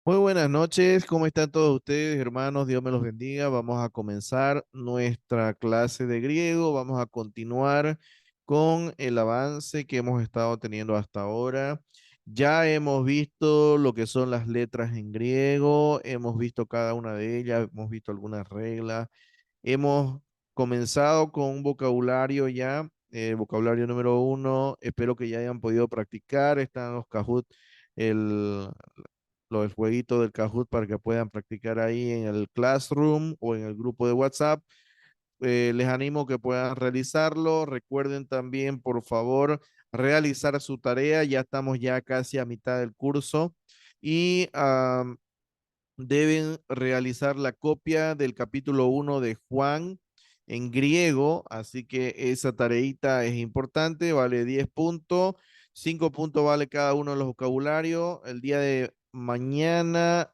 Muy buenas noches, ¿cómo están todos ustedes, hermanos? Dios me los bendiga. Vamos a comenzar nuestra clase de griego. Vamos a continuar con el avance que hemos estado teniendo hasta ahora. Ya hemos visto lo que son las letras en griego, hemos visto cada una de ellas, hemos visto algunas reglas. Hemos comenzado con un vocabulario ya, vocabulario número uno. Espero que ya hayan podido practicar. Están los Kahoot, el, el jueguito del Kahoot para que puedan practicar ahí en el Classroom o en el grupo de WhatsApp. Les animo que puedan realizarlo. Recuerden también, por favor, realizar su tarea. Ya estamos ya casi a mitad del curso y deben realizar la copia del capítulo uno de Juan en griego, así que esa tareita es importante, vale 10 puntos, 5 puntos vale cada uno de los vocabularios. El día de mañana,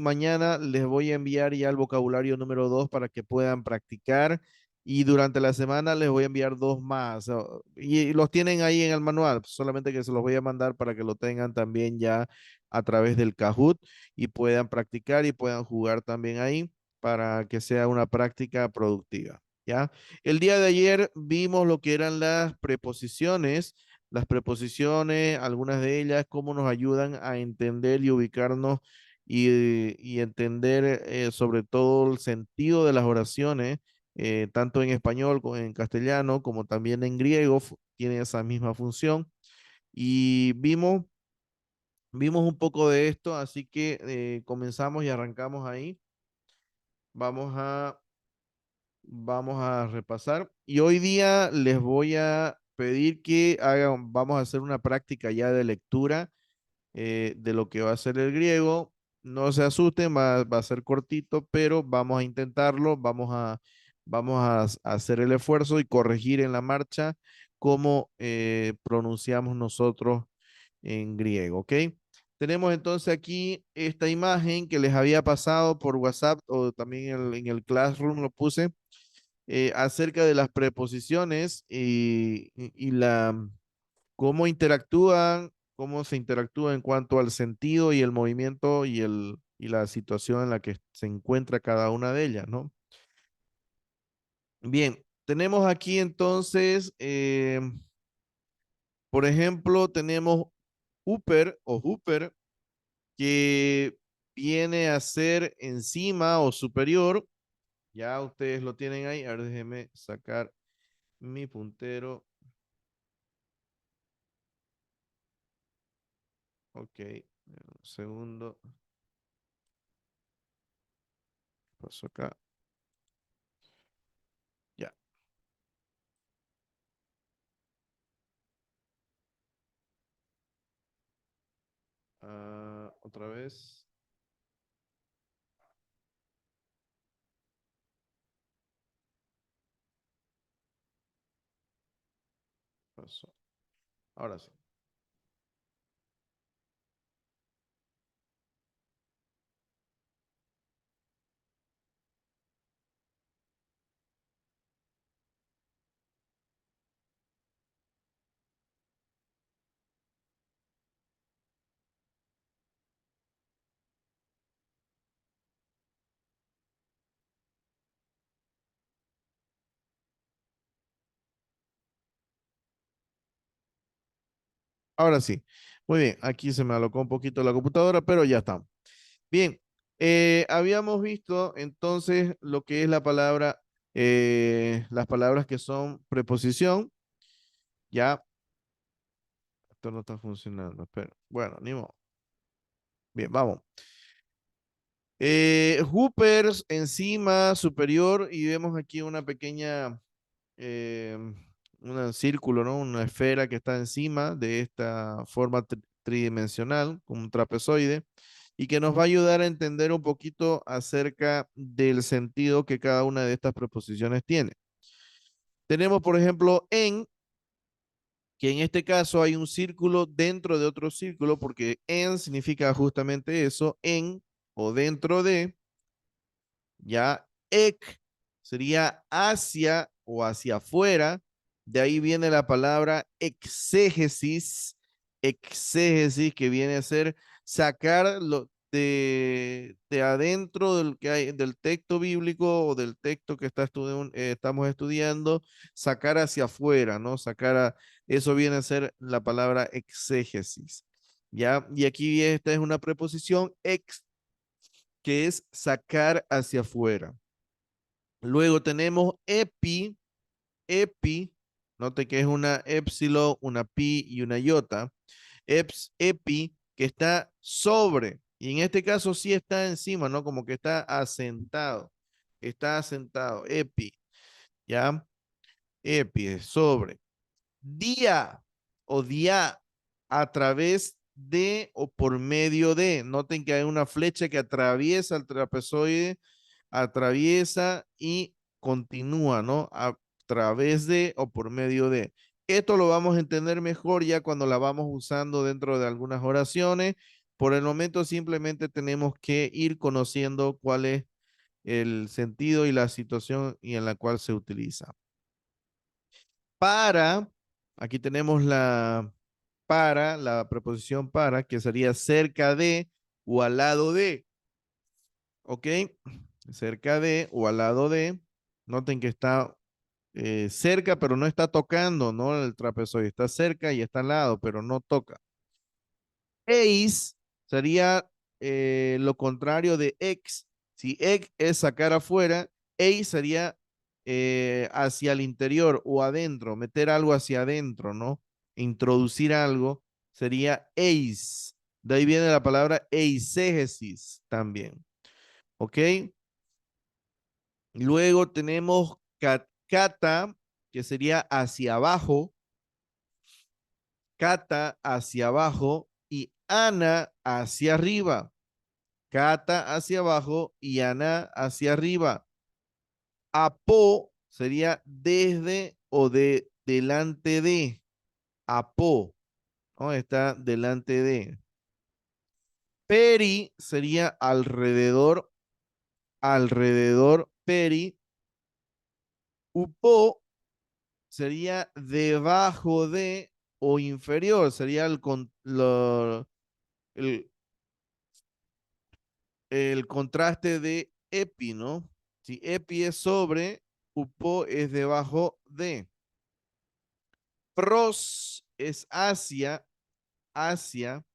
mañana les voy a enviar ya el vocabulario número 2 para que puedan practicar. Y durante la semana les voy a enviar dos más. Y los tienen ahí en el manual, solamente que se los voy a mandar para que lo tengan también ya a través del Kahoot y puedan practicar y puedan jugar también ahí para que sea una práctica productiva, ¿ya? El día de ayer vimos lo que eran las preposiciones, algunas de ellas, cómo nos ayudan a entender y ubicarnos y entender sobre todo el sentido de las oraciones, tanto en español como en castellano, como también en griego, tiene esa misma función. Y vimos un poco de esto, así que comenzamos y arrancamos ahí. Vamos a, vamos a repasar. Y hoy día les voy a pedir que hagan, vamos a hacer una práctica ya de lectura de lo que va a ser el griego. No se asusten, va a ser cortito, pero vamos a intentarlo, a hacer el esfuerzo y corregir en la marcha cómo pronunciamos nosotros en griego, ¿ok? Tenemos entonces aquí esta imagen que les había pasado por WhatsApp o también en el Classroom lo puse acerca de las preposiciones y cómo interactúan, cómo se interactúa en cuanto al sentido y el movimiento y la situación en la que se encuentra cada una de ellas, ¿no? Bien, tenemos aquí entonces, por ejemplo, tenemos Hooper o Hooper, que viene a ser encima o superior. Ya ustedes lo tienen ahí. A ver, déjenme sacar mi puntero. Ok, un segundo. Paso acá. Ya. Otra vez. Paso. Ahora sí. Ahora sí. Muy bien. Aquí se me alocó un poquito la computadora, pero ya estamos. Bien. Habíamos visto entonces lo que es la palabra, las palabras que son preposición. Ya, esto no está funcionando. Espera. Bueno, ni modo. Bien, vamos. Hoopers encima, superior, y vemos aquí una pequeña, eh, un círculo, ¿no? Una esfera que está encima de esta forma tridimensional, como un trapezoide, y que nos va a ayudar a entender un poquito acerca del sentido que cada una de estas preposiciones tiene. Tenemos, por ejemplo, en, que en este caso hay un círculo dentro de otro círculo, porque en significa justamente eso, en o dentro de. Ya ek sería hacia o hacia afuera. De ahí viene la palabra exégesis, exégesis que viene a ser sacar de adentro del que hay, del texto bíblico o del texto que estamos estudiando, sacar hacia afuera, ¿no? Eso viene a ser la palabra exégesis, ¿ya? Y aquí esta es una preposición que es sacar hacia afuera. Luego tenemos epi, note que es una epsilon, una pi y una iota. Epi, que está sobre, y en este caso sí está encima, ¿no? Como que está asentado, epi, ¿ya? Epi es sobre. Día o día a través de o por medio de. Noten que hay una flecha que atraviesa el trapezoide, atraviesa y continúa, ¿no? A través de o por medio de. Esto lo vamos a entender mejor ya cuando la vamos usando dentro de algunas oraciones. Por el momento simplemente tenemos que ir conociendo cuál es el sentido y la situación y en la cual se utiliza. Para, aquí tenemos la preposición para, que sería cerca de o al lado de, ¿ok? Cerca de o al lado de. Noten que está cerca, pero no está tocando, ¿no? El trapezoide está cerca y está al lado, pero no toca. Eis sería lo contrario de ex. Si ex es sacar afuera, eis sería hacia el interior o adentro, meter algo hacia adentro, ¿no? Introducir algo sería eis. De ahí viene la palabra eisegesis también, ¿ok? Luego tenemos kata, que sería hacia abajo, kata hacia abajo y ana hacia arriba. Kata hacia abajo y ana hacia arriba. Apo sería desde o de delante de. Apo, ¿no? Está delante de. Peri sería alrededor, alrededor, peri. Upo sería debajo de o inferior, sería el, el contraste de epi, ¿no? Si epi es sobre, upo es debajo de. Pros es hacia, hacia,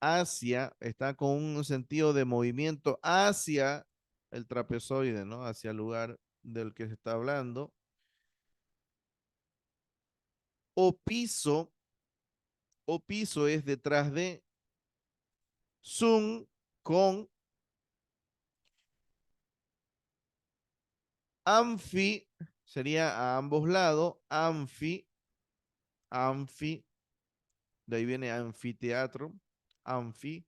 hacia, está con un sentido de movimiento hacia el trapezoide, ¿no? Hacia el lugar del que se está hablando. O piso es detrás de. Sun con. Anfi sería a ambos lados. Anfi, de ahí viene anfiteatro. Anfi.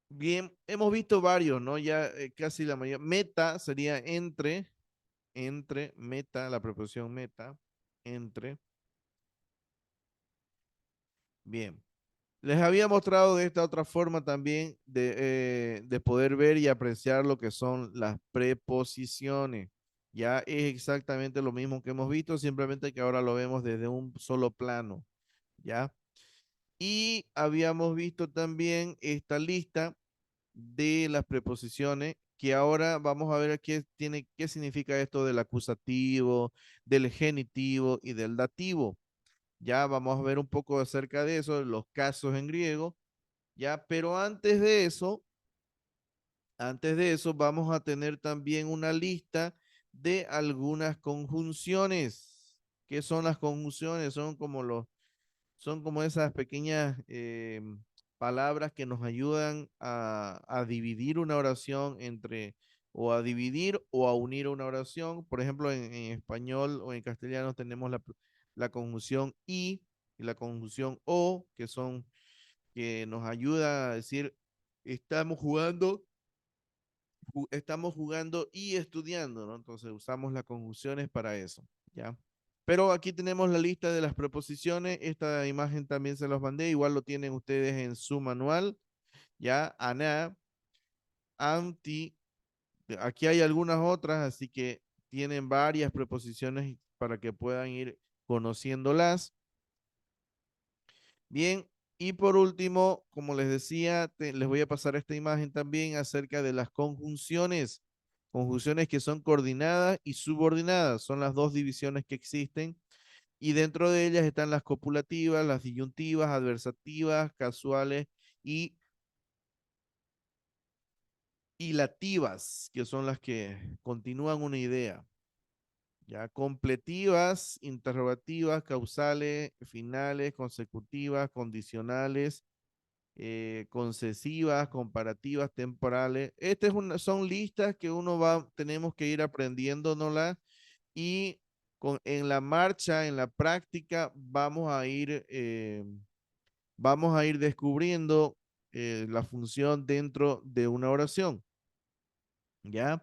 Bien, hemos visto varios, ¿no? Ya casi la mayoría. Meta sería entre, meta, la preposición meta, entre. Bien. Les había mostrado de esta otra forma también de poder ver y apreciar lo que son las preposiciones. Ya es exactamente lo mismo que hemos visto, simplemente que ahora lo vemos desde un solo plano, ¿ya? Y habíamos visto también esta lista de las preposiciones, que ahora vamos a ver qué significa esto del acusativo, del genitivo y del dativo. Ya vamos a ver un poco acerca de eso, los casos en griego, ya, pero antes de eso vamos a tener también una lista de algunas conjunciones. ¿Qué son las conjunciones? Son como esas pequeñas palabras que nos ayudan a dividir una oración o a dividir o a unir una oración. Por ejemplo, en español o en castellano tenemos la conjunción y la conjunción o, que nos ayuda a decir, estamos jugando, estamos jugando y estudiando, ¿no? Entonces usamos las conjunciones para eso, ¿ya? Pero aquí tenemos la lista de las preposiciones. Esta imagen también se los mandé. Igual lo tienen ustedes en su manual. Ya, ana, anti. Aquí hay algunas otras, así que tienen varias preposiciones para que puedan ir conociéndolas. Bien, y por último, como les decía, les voy a pasar esta imagen también acerca de las conjunciones. Conjunciones que son coordinadas y subordinadas. Son las dos divisiones que existen. Y dentro de ellas están las copulativas, las disyuntivas, adversativas, casuales y hilativas, que son las que continúan una idea. Ya, completivas, interrogativas, causales, finales, consecutivas, condicionales, concesivas, comparativas, temporales. Son listas que tenemos que ir aprendiéndonoslas y en la marcha, en la práctica, vamos a ir descubriendo la función dentro de una oración. ¿Ya?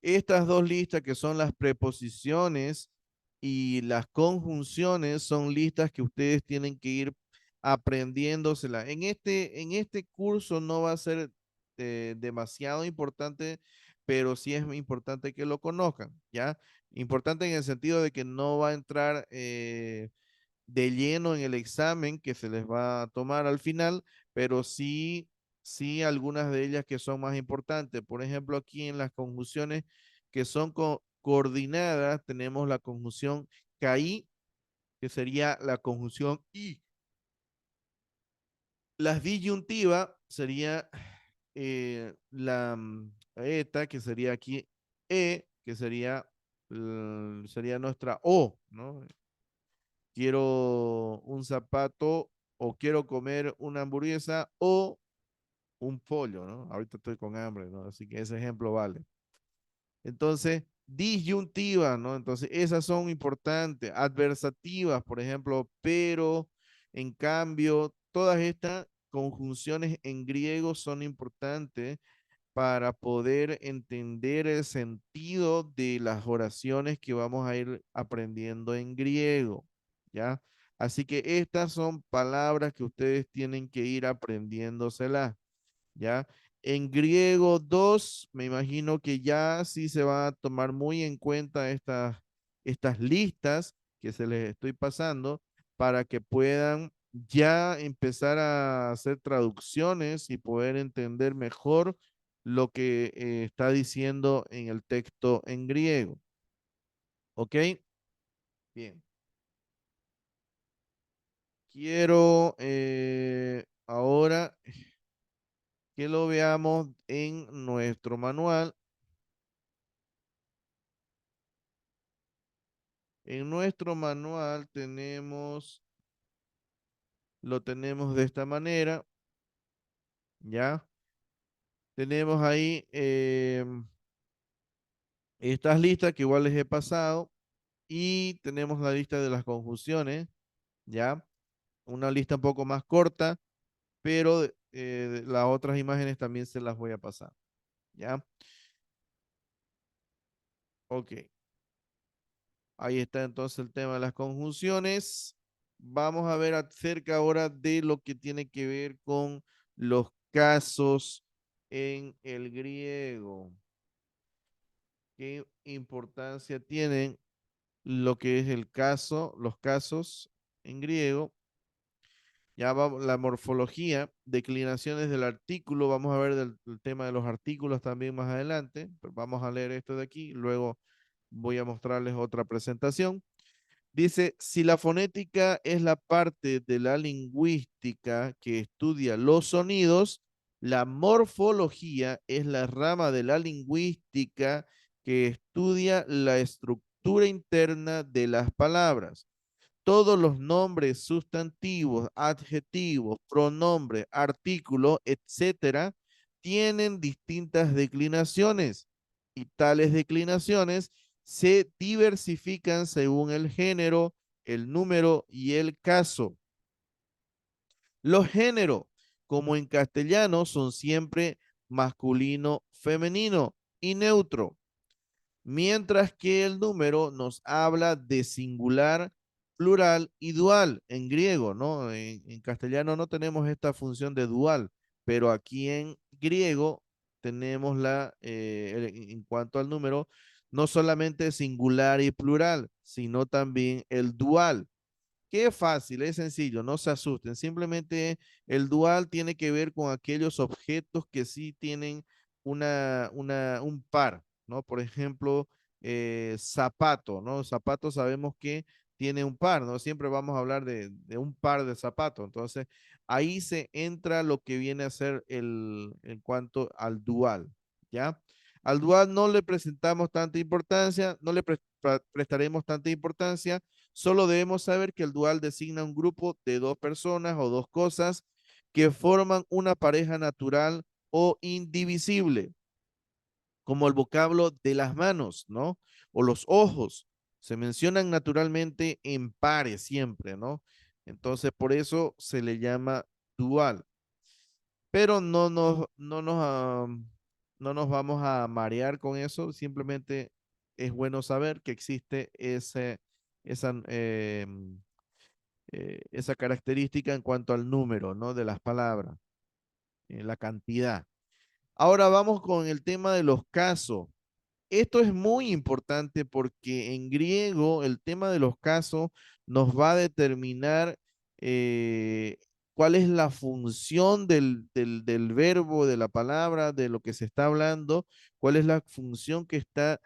Estas dos listas que son las preposiciones y las conjunciones son listas que ustedes tienen que ir aprendiéndoselas. En este curso no va a ser demasiado importante, pero sí es importante que lo conozcan, ¿ya? Importante en el sentido de que no va a entrar de lleno en el examen que se les va a tomar al final, pero sí algunas de ellas que son más importantes. Por ejemplo, aquí en las conjunciones que son coordinadas, tenemos la conjunción CAI, que sería la conjunción I. Las disyuntivas sería ETA, que sería aquí E, que sería nuestra O, ¿no? Quiero un zapato o quiero comer una hamburguesa o un pollo, ¿no? Ahorita estoy con hambre, ¿no? Así que ese ejemplo vale. Entonces, disyuntivas, ¿no? Entonces, esas son importantes. Adversativas, por ejemplo, pero, en cambio, todas estas conjunciones en griego son importantes para poder entender el sentido de las oraciones que vamos a ir aprendiendo en griego, ¿ya? Así que estas son palabras que ustedes tienen que ir aprendiéndoselas, ¿ya? En griego 2 me imagino que ya sí se va a tomar muy en cuenta estas listas que se les estoy pasando para que puedan ya empezar a hacer traducciones y poder entender mejor lo que está diciendo en el texto en griego. ¿Ok? Bien. Quiero ahora que lo veamos en nuestro manual. En nuestro manual lo tenemos de esta manera, ¿ya? Tenemos ahí estas listas que igual les he pasado y tenemos la lista de las conjunciones, ¿ya? Una lista un poco más corta, pero las otras imágenes también se las voy a pasar, ¿ya? Ok, ahí está entonces el tema de las conjunciones. Vamos a ver acerca ahora de lo que tiene que ver con los casos en el griego. ¿Qué importancia tienen lo que es los casos en griego? Ya vamos, la morfología, declinaciones del artículo, vamos a ver del tema de los artículos también más adelante, pero vamos a leer esto de aquí, luego voy a mostrarles otra presentación. Dice, si la fonética es la parte de la lingüística que estudia los sonidos, la morfología es la rama de la lingüística que estudia la estructura interna de las palabras. Todos los nombres, sustantivos, adjetivos, pronombres, artículos, etcétera, tienen distintas declinaciones y tales declinaciones se diversifican según el género, el número y el caso. Los géneros, como en castellano, son siempre masculino, femenino y neutro, mientras que el número nos habla de singular, plural y dual en griego, ¿no? En castellano no tenemos esta función de dual, pero aquí en griego tenemos en cuanto al número, no solamente singular y plural, sino también el dual, Qué fácil, es sencillo, no se asusten. Simplemente el dual tiene que ver con aquellos objetos que sí tienen un par, ¿no? Por ejemplo, zapato, ¿no? Zapato sabemos que tiene un par, ¿no? Siempre vamos a hablar de un par de zapatos. Entonces, ahí se entra lo que viene a ser en cuanto al dual, ¿ya? Al dual no le presentamos tanta importancia, no le prestaremos tanta importancia. Solo debemos saber que el dual designa un grupo de dos personas o dos cosas que forman una pareja natural o indivisible, como el vocablo de las manos, ¿no? O los ojos. Se mencionan naturalmente en pares siempre, ¿no? Entonces, por eso se le llama dual. Pero no nos vamos a marear con eso, simplemente es bueno saber que existe esa, esa característica en cuanto al número, ¿no? De las palabras, la cantidad. Ahora vamos con el tema de los casos. Esto es muy importante porque en griego el tema de los casos nos va a determinar eh, cuál es la función del verbo, de la palabra, de lo que se está hablando, cuál es la función que está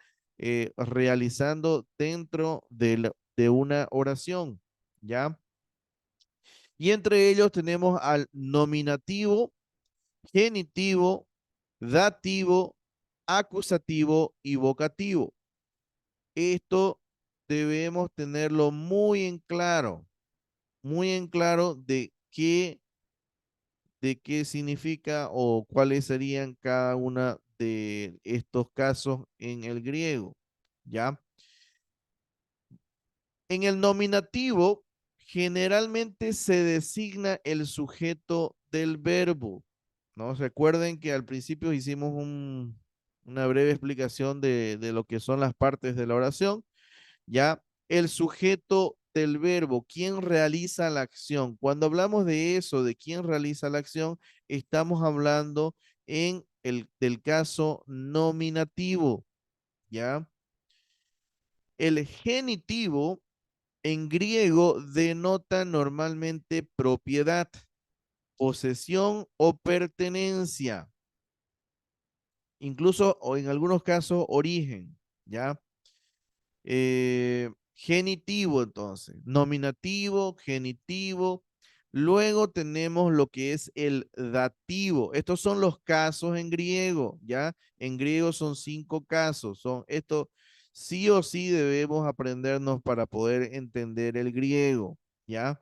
realizando dentro de una oración, ¿ya? Y entre ellos tenemos al nominativo, genitivo, dativo, acusativo y vocativo. Esto debemos tenerlo muy en claro de qué significa o cuáles serían cada una de estos casos en el griego, ¿ya? En el nominativo, generalmente se designa el sujeto del verbo, ¿no? Recuerden que al principio hicimos una breve explicación de lo que son las partes de la oración. ¿Ya? El sujeto del verbo, ¿quién realiza la acción? Cuando hablamos de eso, de quién realiza la acción, estamos hablando del caso nominativo, ¿ya? El genitivo en griego denota normalmente propiedad, posesión o pertenencia, incluso o en algunos casos origen, ¿ya? Genitivo, entonces, nominativo, genitivo. Luego tenemos lo que es el dativo. Estos son los casos en griego, ¿ya? En griego son 5 casos. Son esto sí o sí debemos aprendernos para poder entender el griego, ¿ya?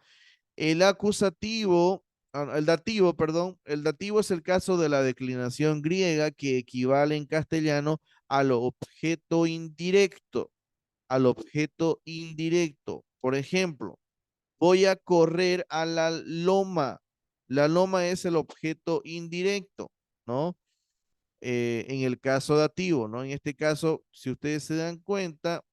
El acusativo, el dativo, perdón, el dativo es el caso de la declinación griega que equivale en castellano al objeto indirecto, al objeto indirecto. Por ejemplo, voy a correr a la loma. La loma es el objeto indirecto, ¿no? En el caso dativo, ¿no? En este caso, si ustedes se dan cuenta,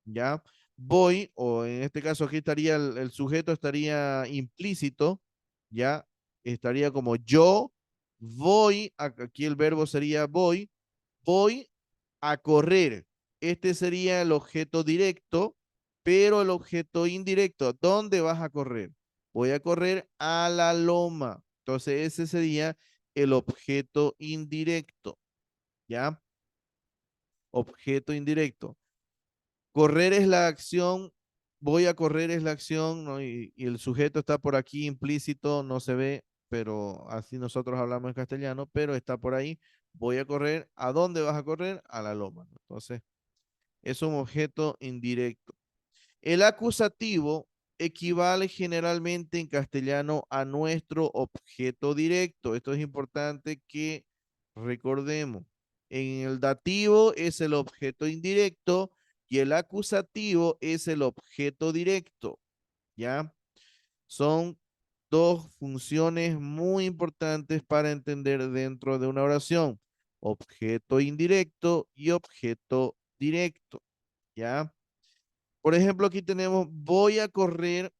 ya voy, o en este caso aquí estaría el sujeto estaría implícito, ya estaría como yo voy, aquí el verbo sería voy a correr. Este sería el objeto directo, pero el objeto indirecto, ¿dónde vas a correr? Voy a correr a la loma. Entonces ese sería el objeto indirecto, ¿ya? Objeto indirecto. Correr es la acción, voy a correr es la acción, ¿no? Y el sujeto está por aquí implícito, no se ve, pero así nosotros hablamos en castellano, pero está por ahí. Voy a correr. ¿A dónde vas a correr? A la loma, ¿no? Entonces, es un objeto indirecto. El acusativo equivale generalmente en castellano a nuestro objeto directo. Esto es importante que recordemos. En el dativo es el objeto indirecto y el acusativo es el objeto directo, ¿ya? Son dos funciones muy importantes para entender dentro de una oración. Objeto indirecto y objeto directo, ¿ya? Por ejemplo, aquí tenemos voy a correr,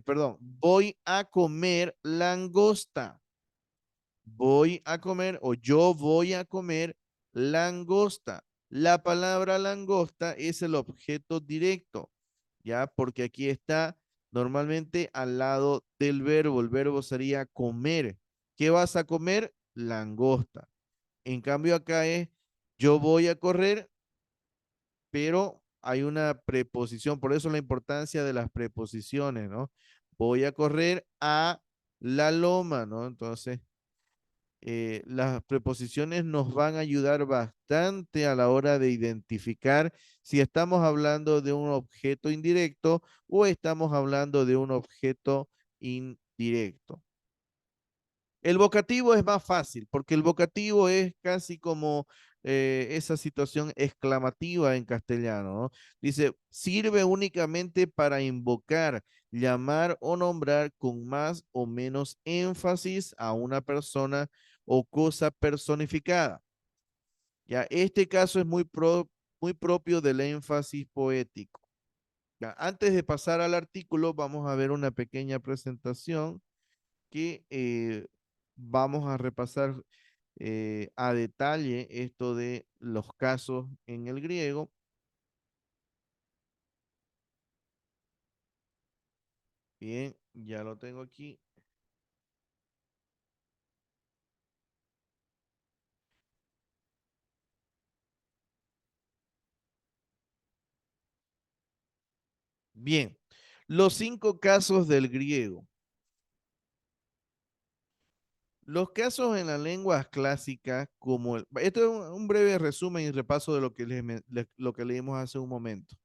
perdón, voy a comer langosta. Voy a comer o yo voy a comer langosta. La palabra langosta es el objeto directo, ¿ya? Porque aquí está normalmente al lado del verbo. El verbo sería comer. ¿Qué vas a comer? Langosta. En cambio acá es yo voy a correr, pero hay una preposición, por eso la importancia de las preposiciones, ¿no? Voy a correr a la loma, ¿no? Entonces, las preposiciones nos van a ayudar bastante a la hora de identificar si estamos hablando de un objeto indirecto o estamos hablando de un objeto indirecto. El vocativo es más fácil, porque el vocativo es casi como esa situación exclamativa en castellano, ¿no? Dice, sirve únicamente para invocar, llamar o nombrar con más o menos énfasis a una persona o cosa personificada. Ya, este caso es muy propio del énfasis poético. Ya, antes de pasar al artículo, vamos a ver una pequeña presentación que vamos a repasar a detalle esto de los casos en el griego. Bien, ya lo tengo aquí. Bien, los 5 casos del griego. Los casos en las lenguas clásicas, como esto es un breve resumen y repaso de lo que, lo que leímos hace un momento.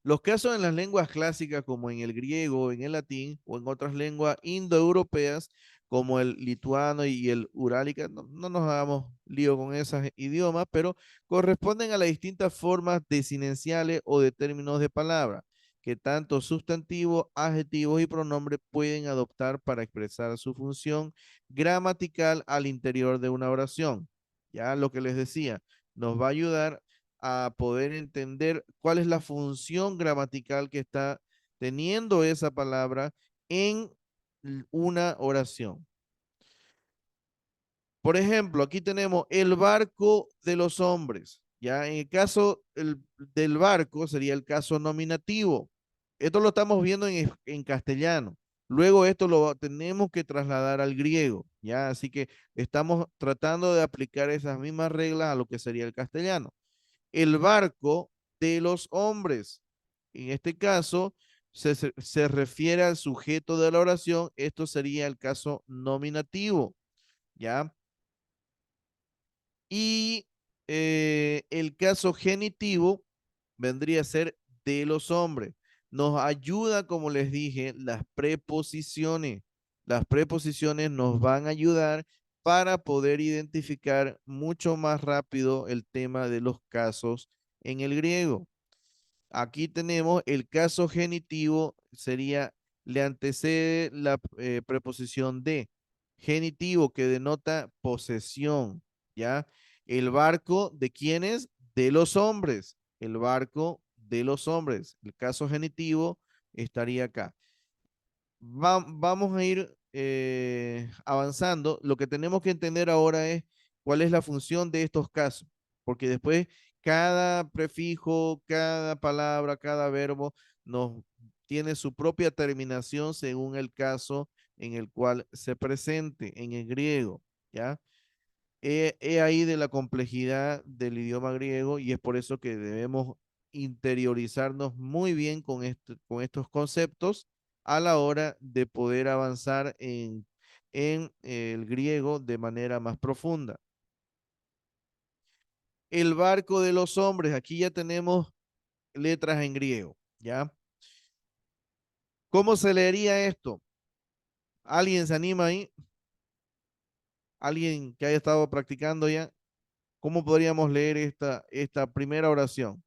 Los casos en las lenguas clásicas, como en el griego, en el latín o en otras lenguas indoeuropeas, como el lituano y el urálica, no nos hagamos lío con esos idiomas, pero corresponden a las distintas formas desinenciales o de términos de palabra que tanto sustantivos, adjetivos y pronombres pueden adoptar para expresar su función gramatical al interior de una oración. Ya lo que les decía, nos va a ayudar a poder entender cuál es la función gramatical que está teniendo esa palabra en una oración. Por ejemplo, aquí tenemos el barco de los hombres. Ya en el caso del barco sería el caso nominativo. Esto lo estamos viendo en castellano. Luego esto lo tenemos que trasladar al griego, ¿ya? Así que estamos tratando de aplicar esas mismas reglas a lo que sería el castellano. El barco de los hombres. En este caso, se refiere al sujeto de la oración. Esto sería el caso nominativo, ¿ya? Y el caso genitivo vendría a ser de los hombres. Nos ayuda, como les dije, las preposiciones. Las preposiciones nos van a ayudar para poder identificar mucho más rápido el tema de los casos en el griego. Aquí tenemos el caso genitivo, sería, le antecede la preposición de. Genitivo que denota posesión, ¿ya? El barco, ¿de quiénes? De los hombres. El barco de los hombres. El caso genitivo estaría acá. Vamos a ir avanzando. Lo que tenemos que entender ahora es cuál es la función de estos casos, porque después cada prefijo, cada palabra, cada verbo nos tiene su propia terminación según el caso en el cual se presente en el griego, ¿ya? Ahí de la complejidad del idioma griego y es por eso que debemos interiorizarnos muy bien con estos conceptos a la hora de poder avanzar en el griego de manera más profunda. El barco de los hombres, aquí ya tenemos letras en griego, ¿ya? ¿Cómo se leería esto? ¿Alguien se anima ahí? ¿Alguien que haya estado practicando ya? ¿Cómo podríamos leer esta primera oración?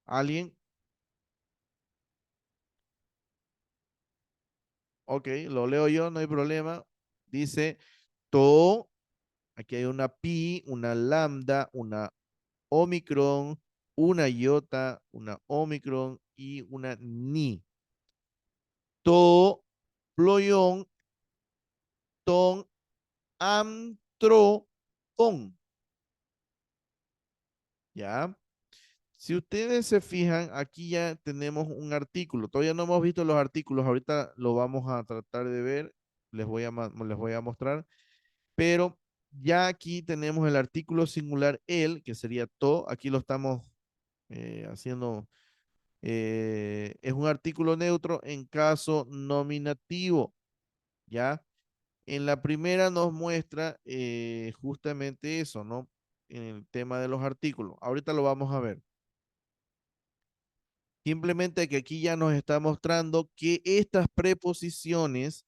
¿Alguien? Ok, lo leo yo, no hay problema. Dice to, aquí hay una pi, una lambda, una omicron, una iota, una omicron y una ni. To, ployon, ton, antro, on. ¿Ya? Si ustedes se fijan, aquí ya tenemos un artículo. Todavía no hemos visto los artículos. Ahorita lo vamos a tratar de ver. Les voy a mostrar. Pero ya aquí tenemos el artículo singular el, que sería to. Aquí lo estamos haciendo. Es un artículo neutro en caso nominativo. ¿Ya? En la primera nos muestra justamente eso, ¿no? En el tema de los artículos. Ahorita lo vamos a ver. Simplemente que aquí ya nos está mostrando que estas preposiciones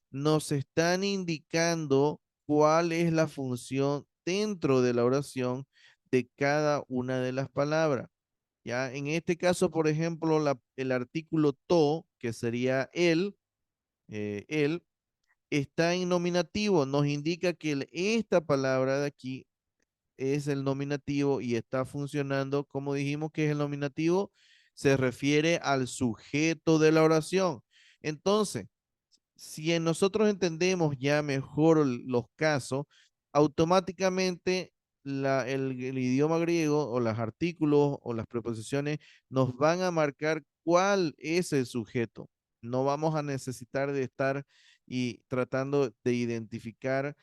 nos están indicando cuál es la función dentro de la oración de cada una de las palabras. Ya en este caso, por ejemplo, el artículo to, que sería él, está en nominativo, nos indica que esta palabra de aquí es el nominativo y está funcionando, como dijimos que es el nominativo, se refiere al sujeto de la oración. Entonces, si nosotros entendemos ya mejor los casos, automáticamente el idioma griego o los artículos o las preposiciones nos van a marcar cuál es el sujeto. No vamos a necesitar de estar y tratando de identificar,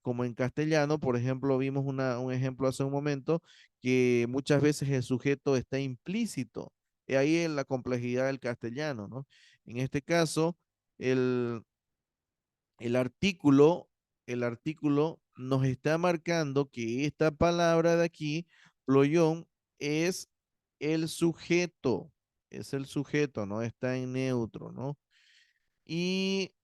como en castellano, por ejemplo, vimos un ejemplo hace un momento, que muchas veces el sujeto está implícito. Y ahí es la complejidad del castellano, ¿no? En este caso, el, el artículo, el artículo nos está marcando que esta palabra de aquí, ployón, es el sujeto, es el sujeto, no está en neutro, ¿no? Y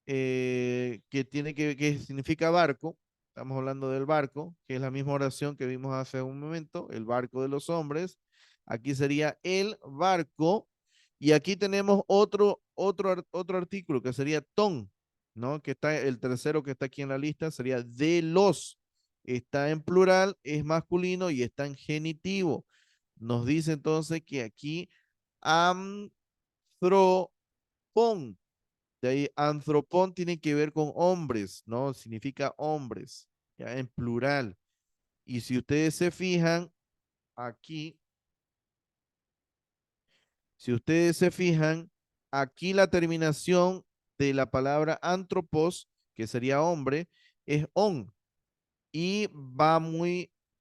que tiene que significa barco. Estamos hablando del barco, que es la misma oración que vimos hace un momento, el barco de los hombres. Aquí sería el barco. Y aquí tenemos otro artículo que sería ton, ¿no? Que está el tercero que está aquí en la lista, sería de los. Está en plural, es masculino y está en genitivo. Nos dice entonces que aquí antropon, de ahí, antropón tiene que ver con hombres, ¿no? Significa hombres, ya en plural. Y si ustedes se fijan, aquí, si ustedes se fijan, aquí la terminación de la palabra antropos, que sería hombre, es on. Y va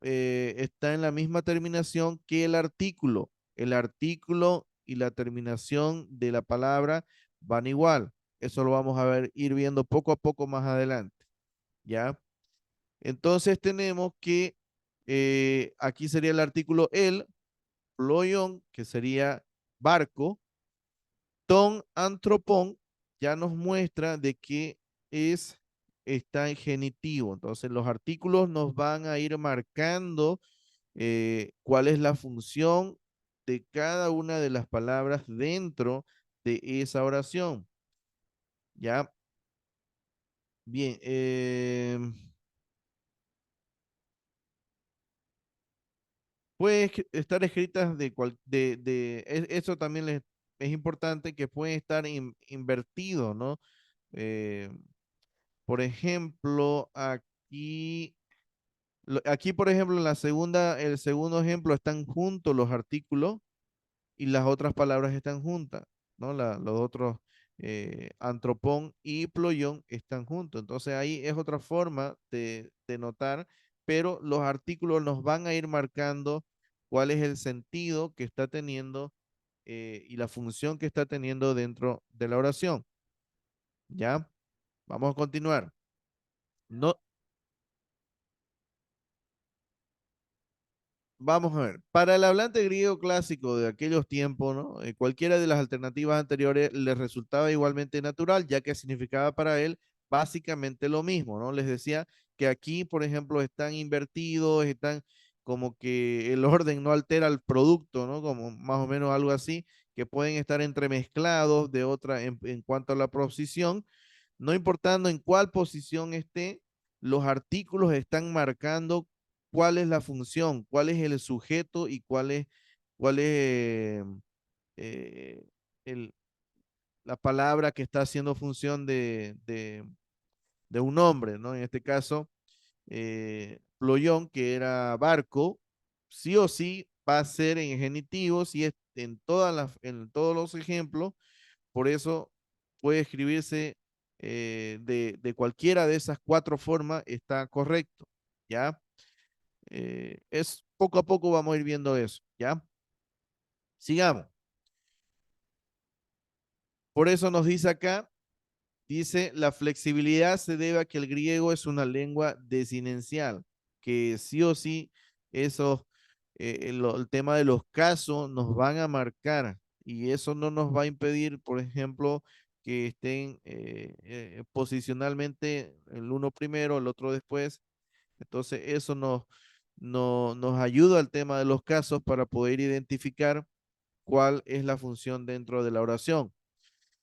está en la misma terminación que el artículo. El artículo y la terminación de la palabra van igual. Eso lo vamos a ver, ir viendo poco a poco más adelante. ¿Ya? Entonces tenemos que aquí sería el artículo el, ployon, que sería barco, ton antropón, ya nos muestra de que es, está en genitivo. Entonces los artículos nos van a ir marcando cuál es la función de cada una de las palabras dentro de esa oración. ¿Ya? Bien. Puede estar escritas eso también es importante, que pueden estar invertidos, ¿no? Eh, por ejemplo, aquí, por ejemplo, en el segundo ejemplo están juntos los artículos y las otras palabras están juntas, ¿no? Los otros, antropón y ployón están juntos. Entonces ahí es otra forma de notar, pero los artículos nos van a ir marcando cuál es el sentido que está teniendo, y la función que está teniendo dentro de la oración. ¿Ya? Vamos a continuar. No, Vamos a ver, para el hablante griego clásico de aquellos tiempos, ¿no? Cualquiera de las alternativas anteriores le resultaba igualmente natural, ya que significaba para él básicamente lo mismo, ¿no? Les decía que aquí, por ejemplo, están invertidos, están como que el orden no altera el producto, ¿no? Como más o menos algo así, que pueden estar entremezclados en cuanto a la posición, no importando en cuál posición esté, los artículos están marcando cuál es la función, cuál es el sujeto y cuál es eh, el- la palabra que está haciendo función de un nombre, ¿no? En este caso, ployón, que era barco, sí o sí va a ser en genitivo, si es en todos los ejemplos, por eso puede escribirse de cualquiera de esas cuatro formas, está correcto, ¿ya? Es poco a poco vamos a ir viendo eso, ¿ya? Sigamos. Por eso nos dice acá, dice, la flexibilidad se debe a que el griego es una lengua desinencial, que sí o sí, eso, el tema de los casos nos van a marcar y eso no nos va a impedir, por ejemplo, que estén posicionalmente el uno primero, el otro después. Entonces, eso nos ayuda al tema de los casos para poder identificar cuál es la función dentro de la oración.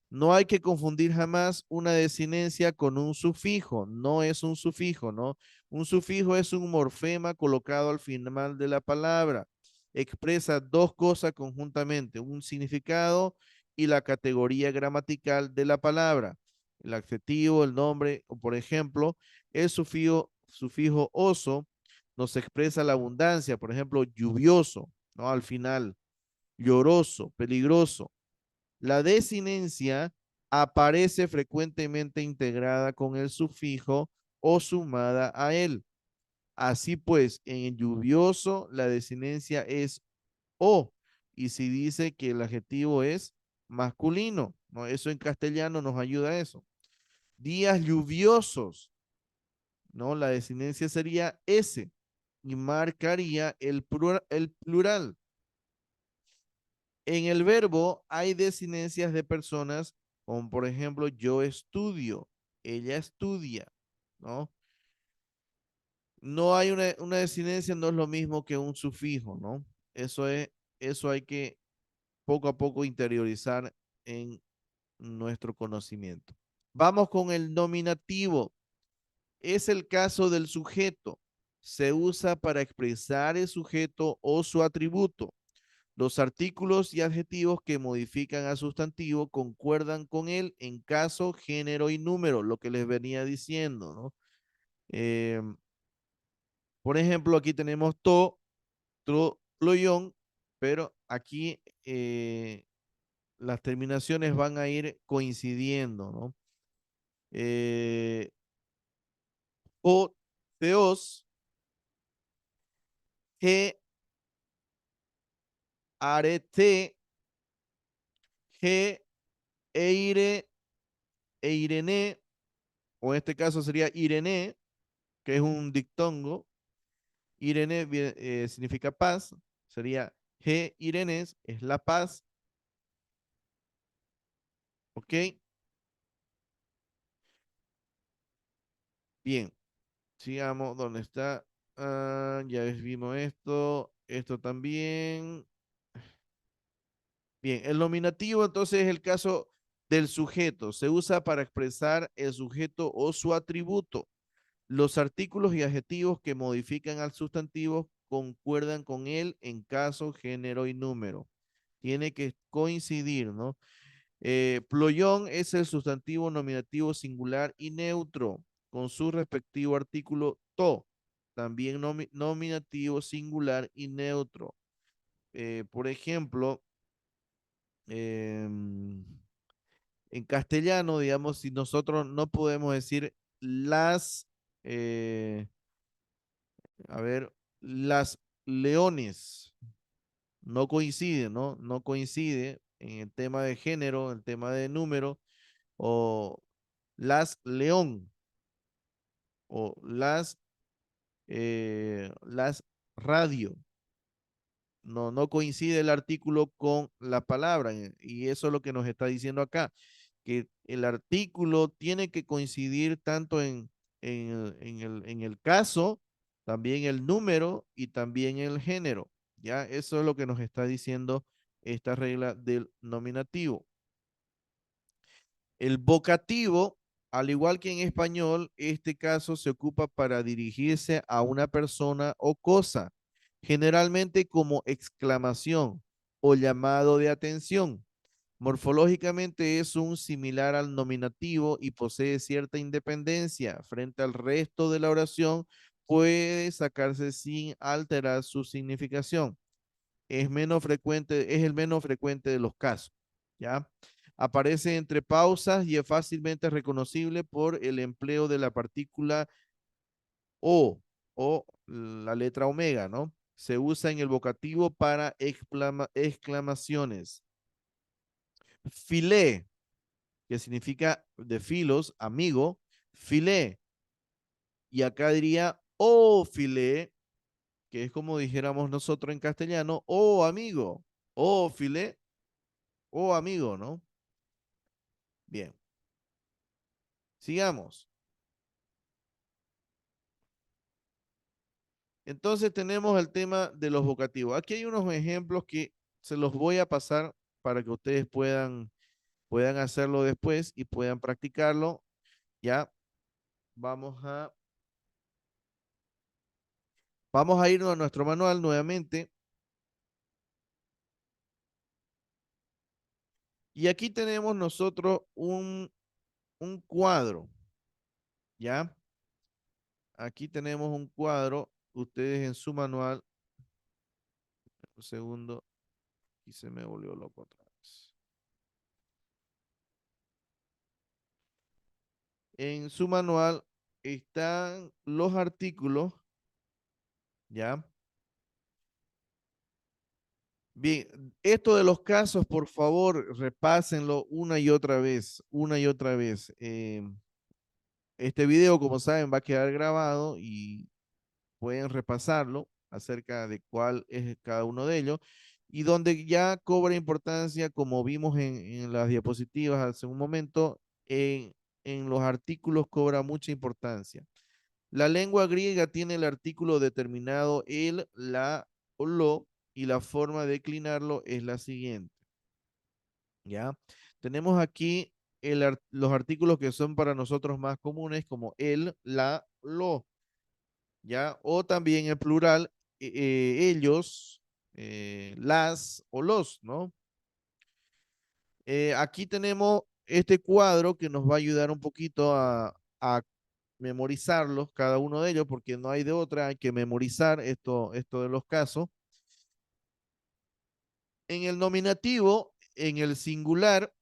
No hay que confundir jamás una desinencia con un sufijo, no es un sufijo, ¿no? Un sufijo es un morfema colocado al final de la palabra. Expresa dos cosas conjuntamente, un significado y la categoría gramatical de la palabra. El adjetivo, el nombre, o por ejemplo, el sufijo oso nos expresa la abundancia, por ejemplo, lluvioso, ¿no? Al final, lloroso, peligroso. La desinencia aparece frecuentemente integrada con el sufijo o sumada a él. Así pues, en el lluvioso la desinencia es o, y si dice que el adjetivo es masculino, ¿no? Eso en castellano nos ayuda a eso. Días lluviosos, ¿no? La desinencia sería ese y marcaría el plural. En el verbo hay desinencias de personas, como por ejemplo, yo estudio, ella estudia, ¿no? No hay una desinencia, no es lo mismo que un sufijo, ¿no? Eso es, eso hay que poco a poco interiorizar en nuestro conocimiento. Vamos con el nominativo. Es el caso del sujeto. Se usa para expresar el sujeto o su atributo. Los artículos y adjetivos que modifican al sustantivo concuerdan con él en caso, género y número, lo que les venía diciendo, ¿no? Eh, por ejemplo, aquí tenemos to, tro, ployón, pero aquí las terminaciones van a ir coincidiendo, ¿no? Eh, o, teos, ge, arete, ge, eire, eirene, o en este caso sería irene, que es un dictongo. Irene significa paz, sería G Irenes, es la paz, ¿ok? Bien, sigamos, ¿dónde está? Ah, ya vimos esto también. Bien, el nominativo entonces es el caso del sujeto, se usa para expresar el sujeto o su atributo. Los artículos y adjetivos que modifican al sustantivo concuerdan con él en caso, género y número. Tiene que coincidir, ¿no? Ployón es el sustantivo nominativo singular y neutro, con su respectivo artículo to, también nominativo singular y neutro. Por ejemplo, em, en castellano, digamos, si nosotros no podemos decir las, eh, a ver, las leones, no coincide, ¿no? No coincide en el tema de género, en el tema de número, o las león o las radio. No coincide el artículo con la palabra y eso es lo que nos está diciendo acá, que el artículo tiene que coincidir tanto en el caso, también el número y también el género. Ya, eso es lo que nos está diciendo esta regla del nominativo. El vocativo, al igual que en español, este caso se ocupa para dirigirse a una persona o cosa, generalmente como exclamación o llamado de atención. Morfológicamente es un similar al nominativo y posee cierta independencia frente al resto de la oración puede sacarse sin alterar su significación. Es menos frecuente, es el menos frecuente de los casos, ¿ya? Aparece entre pausas y es fácilmente reconocible por el empleo de la partícula o la letra omega, ¿no? Se usa en el vocativo para exclamaciones. Filé, que significa de filos, amigo, filé. Y acá diría, oh, filé, que es como dijéramos nosotros en castellano, oh, amigo, oh, filé, oh, amigo, ¿no? Bien, sigamos. Entonces tenemos el tema de los vocativos. Aquí hay unos ejemplos que se los voy a pasar para que ustedes puedan hacerlo después y puedan practicarlo. Ya, vamos a, vamos a irnos a nuestro manual nuevamente. Y aquí tenemos nosotros un cuadro, ¿ya? Aquí tenemos un cuadro. Ustedes en su manual, un segundo, y se me volvió loco otra vez. En su manual están los artículos, ¿ya? Bien, esto de los casos, por favor, repásenlo una y otra vez. Este video, como saben, va a quedar grabado y pueden repasarlo acerca de cuál es cada uno de ellos y donde ya cobra importancia, como vimos en las diapositivas hace un momento, en los artículos cobra mucha importancia. La lengua griega tiene el artículo determinado el, la o lo, y la forma de declinarlo es la siguiente. ¿Ya? Tenemos aquí los artículos que son para nosotros más comunes, como el, la, lo. ¿Ya? O también en plural, ellos, las o los, ¿no? Aquí tenemos este cuadro que nos va a ayudar un poquito a memorizarlos, cada uno de ellos, porque no hay de otra, hay que memorizar esto de los casos. En el nominativo, en el singular,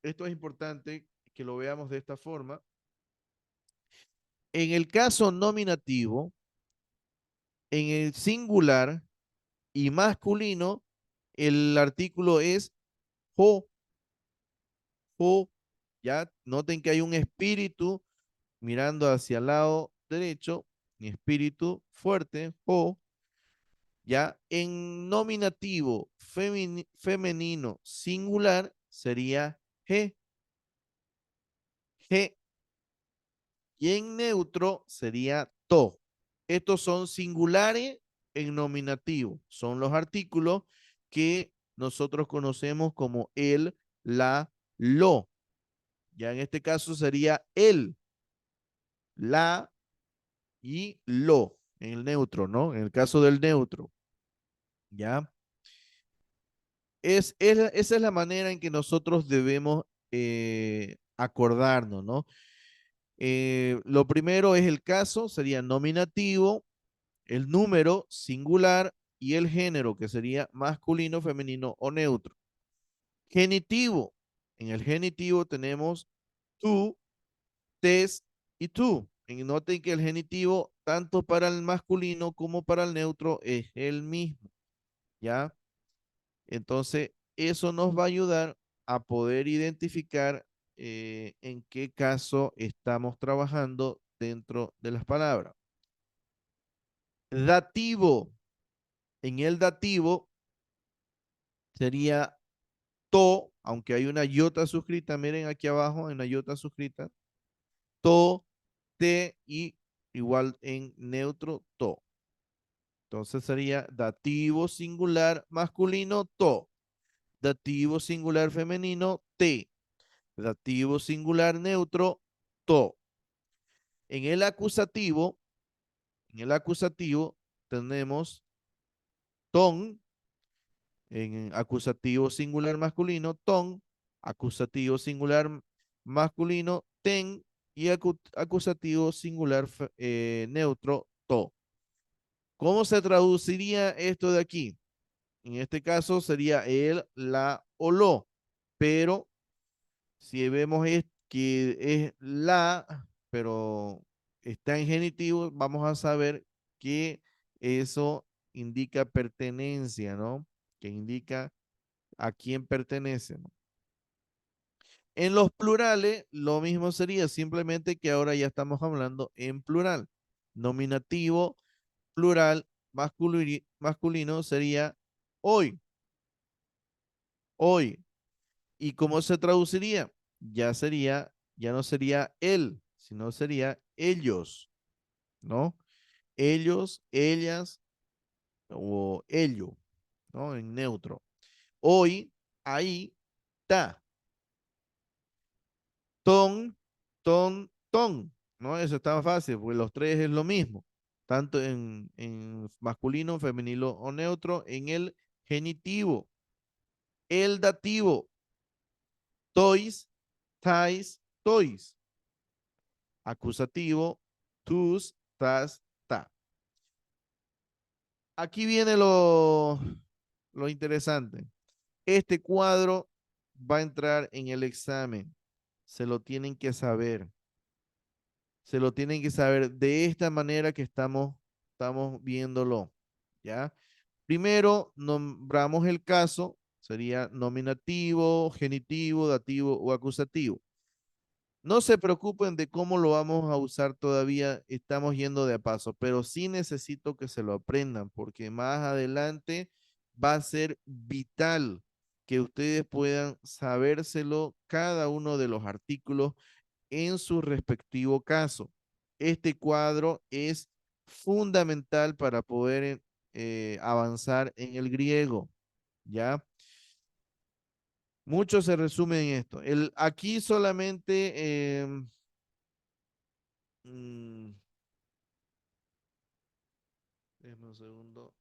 esto es importante que lo veamos de esta forma. En el caso nominativo, en el singular y masculino, el artículo es jo, jo. Ya noten que hay un espíritu mirando hacia el lado derecho, mi espíritu fuerte, jo. Ya en nominativo femenino singular sería G, G, y en neutro sería to. Estos son singulares en nominativo, son los artículos que nosotros conocemos como el, la, lo. Ya en este caso sería el, la y lo, en el neutro, ¿no? En el caso del neutro, ¿ya? Esa es la manera en que nosotros debemos acordarnos, ¿no? Lo primero es el caso, sería nominativo, el número singular y el género, que sería masculino, femenino o neutro. Genitivo. En el genitivo tenemos tú, tes y tú. Y noten que el genitivo, tanto para el masculino como para el neutro, es el mismo, ¿ya? Entonces, eso nos va a ayudar a poder identificar en qué caso estamos trabajando dentro de las palabras. Dativo. En el dativo sería to, aunque hay una iota suscrita, miren aquí abajo, hay una iota suscrita, to, te y igual en neutro, to. Entonces sería dativo singular masculino, to. Dativo singular femenino, te. Dativo singular neutro, to. En el acusativo, en el acusativo tenemos ton, en acusativo singular masculino, ton, acusativo singular masculino, ten, y acusativo singular neutro, to. ¿Cómo se traduciría esto de aquí? En este caso sería el, la o lo, pero si vemos que es la, pero está en genitivo, vamos a saber que eso indica pertenencia, ¿no? Que indica a quién pertenece, ¿no? En los plurales, lo mismo sería, simplemente que ahora ya estamos hablando en plural. Nominativo, plural, masculino sería hoy, hoy. ¿Y cómo se traduciría? Ya sería, ya no sería él, sino sería ellos, ¿no? Ellos, ellas o ello, ¿no? En neutro. Hoy, ahí, ta. Ton, ton, ¿no? Eso está fácil, porque los tres es lo mismo, tanto en masculino, femenino o neutro, en el genitivo, el dativo, tois, tais, tois, acusativo, tus, tas, ta. Aquí viene lo interesante. Este cuadro va a entrar en el examen, se lo tienen que saber. Se lo tienen que saber de esta manera que estamos viéndolo, ¿ya? Primero nombramos el caso, sería nominativo, genitivo, dativo o acusativo. No se preocupen de cómo lo vamos a usar todavía, estamos yendo de a paso, pero sí necesito que se lo aprendan porque más adelante va a ser vital que ustedes puedan sabérselo cada uno de los artículos en su respectivo caso. Este cuadro es fundamental para poder avanzar en el griego, ¿ya? Mucho se resume en esto. Aquí solamente, mm, déjame un segundo,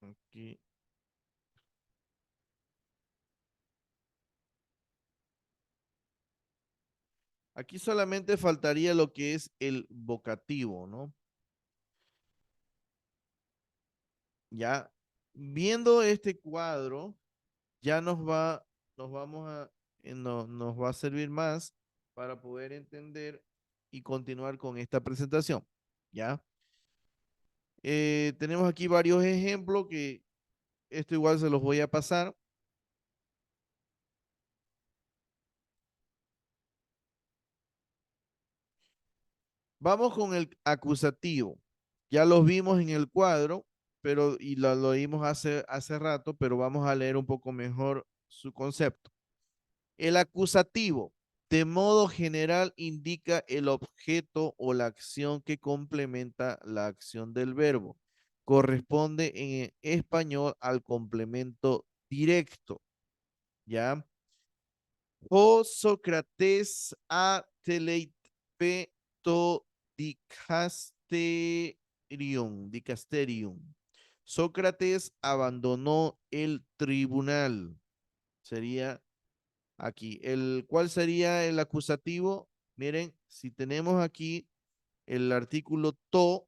aquí. Aquí solamente faltaría lo que es el vocativo, ¿no? Ya viendo este cuadro, ya nos vamos a, nos va a servir más para poder entender y continuar con esta presentación. ¿Ya? Tenemos aquí varios ejemplos que esto igual se los voy a pasar. Vamos con el acusativo. Ya los vimos en el cuadro, pero y lo vimos hace rato, pero vamos a leer un poco mejor su concepto. El acusativo, de modo general, indica el objeto o la acción que complementa la acción del verbo. Corresponde en español al complemento directo, ¿ya? O Sócrates a teleipeto dicasterium. Sócrates abandonó el tribunal. Sería aquí. ¿Cuál sería el acusativo? Miren, si tenemos aquí el artículo to,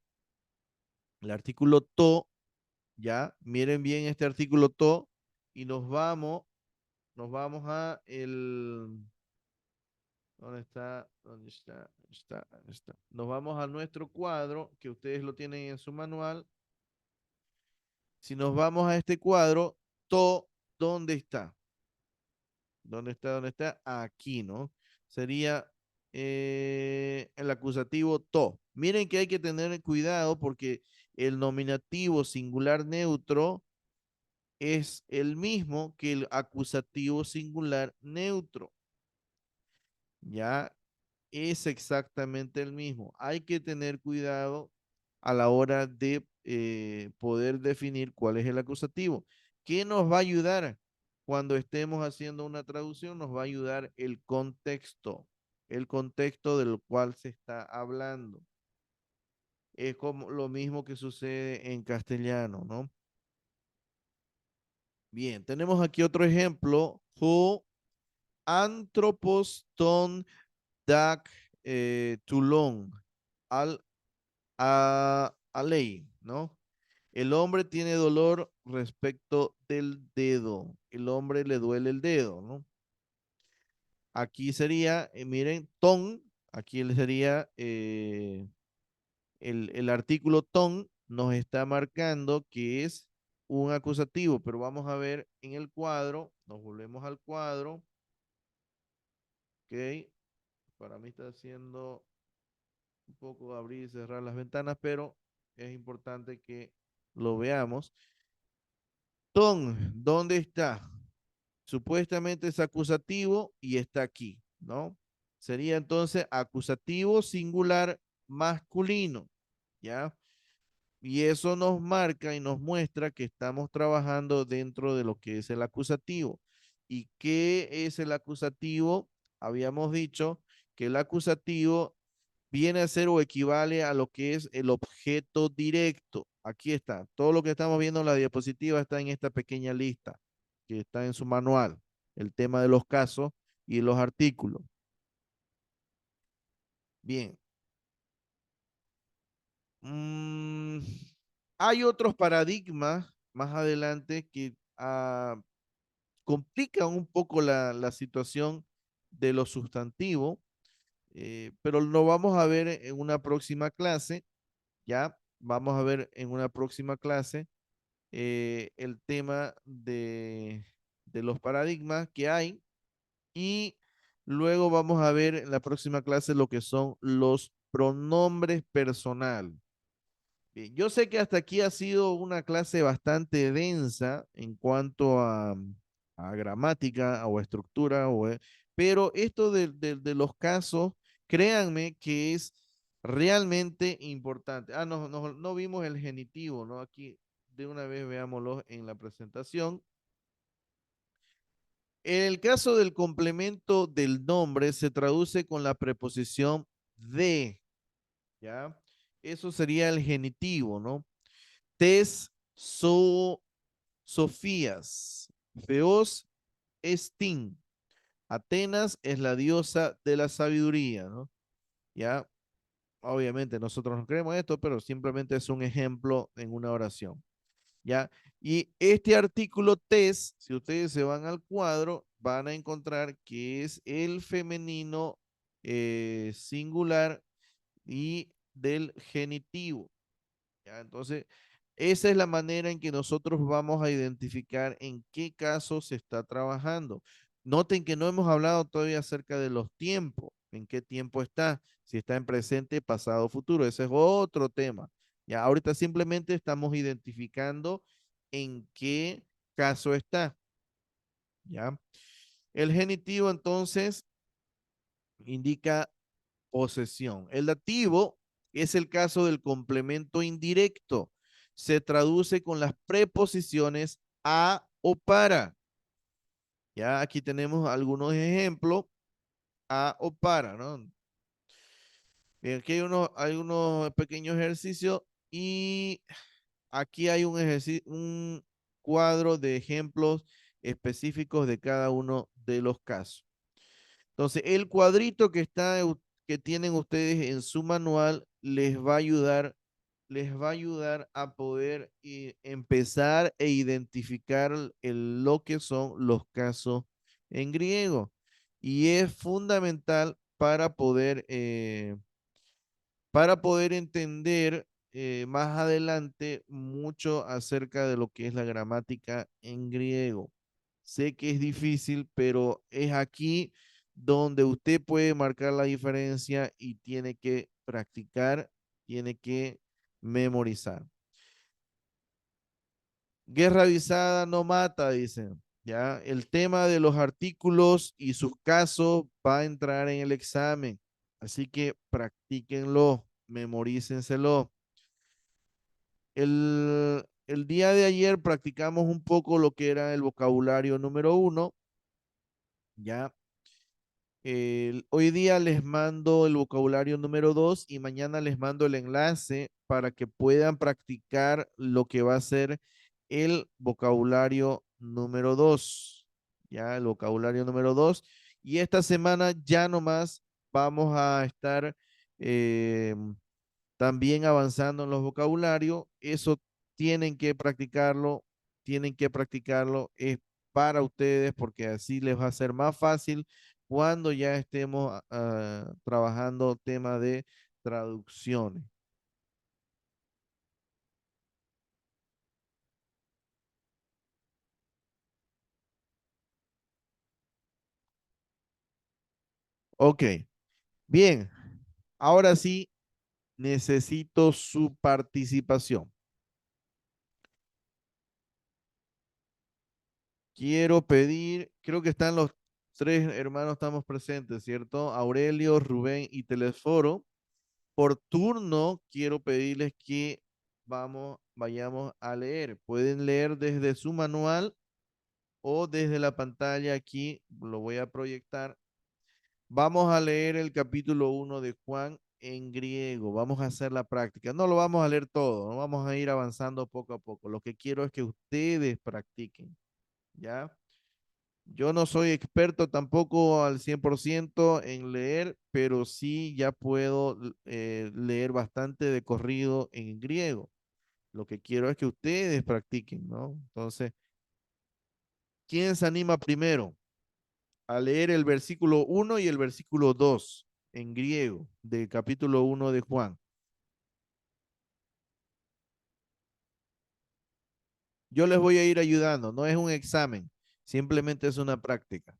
ya, miren bien este artículo to, y nos vamos a ¿dónde está? ¿Dónde está? ¿Dónde está? ¿Dónde está? Nos vamos a nuestro cuadro, que ustedes lo tienen en su manual. Si nos vamos a este cuadro, to, ¿dónde está? ¿Dónde está? ¿Dónde está? Aquí, ¿no? Sería el acusativo to. Miren que hay que tener cuidado porque el nominativo singular neutro es el mismo que el acusativo singular neutro. Ya es exactamente el mismo. Hay que tener cuidado a la hora de poder definir cuál es el acusativo. ¿Qué nos va a ayudar cuando estemos haciendo una traducción? Nos va a ayudar el contexto del cual se está hablando. Es como lo mismo que sucede en castellano, ¿no? Bien, tenemos aquí otro ejemplo. Who anthropos ton dac Toulon al a ley, ¿no? El hombre tiene dolor respecto del dedo. El hombre le duele el dedo, ¿no? Aquí sería, miren, ton, aquí sería el artículo ton nos está marcando que es un acusativo, pero vamos a ver en el cuadro, nos volvemos al cuadro, ok, para mí está haciendo un poco abrir y cerrar las ventanas, pero es importante que lo veamos. Ton, ¿dónde está? Supuestamente es acusativo y está aquí, ¿no? Sería entonces acusativo singular masculino, ¿ya? Y eso nos marca y nos muestra que estamos trabajando dentro de lo que es el acusativo. ¿Y qué es el acusativo? Habíamos dicho que el acusativo viene a ser o equivale a lo que es el objeto directo. Aquí está. Todo lo que estamos viendo en la diapositiva está en esta pequeña lista que está en su manual. El tema de los casos y los artículos. Bien. Mm, hay otros paradigmas más adelante que complican un poco la situación de los sustantivos, pero lo vamos a ver en una próxima clase, ¿ya? Vamos a ver en una próxima clase el tema de los paradigmas que hay y luego vamos a ver en la próxima clase lo que son los pronombres personales. Bien, yo sé que hasta aquí ha sido una clase bastante densa en cuanto a gramática o estructura, pero esto de los casos, créanme que es realmente importante. Ah, no, no, no vimos el genitivo, ¿no? Aquí de una vez veámoslo en la presentación. En el caso del complemento del nombre se traduce con la preposición de, ¿ya? Eso sería el genitivo, ¿no? Tes, Sofías, Feos, Estín. Atenas es la diosa de la sabiduría, ¿no? Ya, obviamente nosotros no creemos esto, pero simplemente es un ejemplo en una oración, ¿ya? Y este artículo tes, si ustedes se van al cuadro, van a encontrar que es el femenino singular y del genitivo. ¿Ya? Entonces, esa es la manera en que nosotros vamos a identificar en qué caso se está trabajando. Noten que no hemos hablado todavía acerca de los tiempos, en qué tiempo está, si está en presente, pasado, futuro. Ese es otro tema. Ya, ahorita simplemente estamos identificando en qué caso está. ¿Ya? El genitivo entonces indica posesión. El dativo es el caso del complemento indirecto. Se traduce con las preposiciones a o para. Ya aquí tenemos algunos ejemplos, a o para, ¿no? Bien, aquí hay unos pequeños ejercicios y aquí hay un ejercicio, un cuadro de ejemplos específicos de cada uno de los casos. Entonces, el cuadrito que tienen ustedes en su manual les va a ayudar a poder empezar e identificar lo que son los casos en griego. Y es fundamental para poder entender más adelante mucho acerca de lo que es la gramática en griego. Sé que es difícil, pero es aquí donde usted puede marcar la diferencia y tiene que practicar, tiene que memorizar. Guerra avisada no mata, dicen. Ya, el tema de los artículos y sus casos va a entrar en el examen, así que practíquenlo, memorícenselo. El día de ayer practicamos un poco lo que era el vocabulario número uno, ya. Hoy día les mando el vocabulario número 2 y mañana les mando el enlace para que puedan practicar lo que va a ser el vocabulario número 2. Ya, el vocabulario número 2. Y esta semana ya nomás vamos a estar también avanzando en los vocabularios. Eso tienen que practicarlo, es para ustedes porque así les va a ser más fácil cuando ya estemos trabajando tema de traducciones. Ok, bien, ahora sí necesito su participación. Quiero pedir, creo que están los tres hermanos, estamos presentes, ¿cierto? Aurelio, Rubén y Telesforo. Por turno, quiero pedirles que vayamos a leer. Pueden leer desde su manual o desde la pantalla aquí, lo voy a proyectar. Vamos a leer el capítulo 1 de Juan en griego. Vamos a hacer la práctica. No lo vamos a leer todo, no vamos a ir avanzando poco a poco. Lo que quiero es que ustedes practiquen, ¿ya? Yo no soy experto tampoco al 100% en leer, pero sí ya puedo leer bastante de corrido en griego. Lo que quiero es que ustedes practiquen, ¿no? Entonces, ¿quién se anima primero a leer el versículo 1 y el versículo 2 en griego del capítulo 1 de Juan? Yo les voy a ir ayudando, no es un examen, simplemente es una práctica.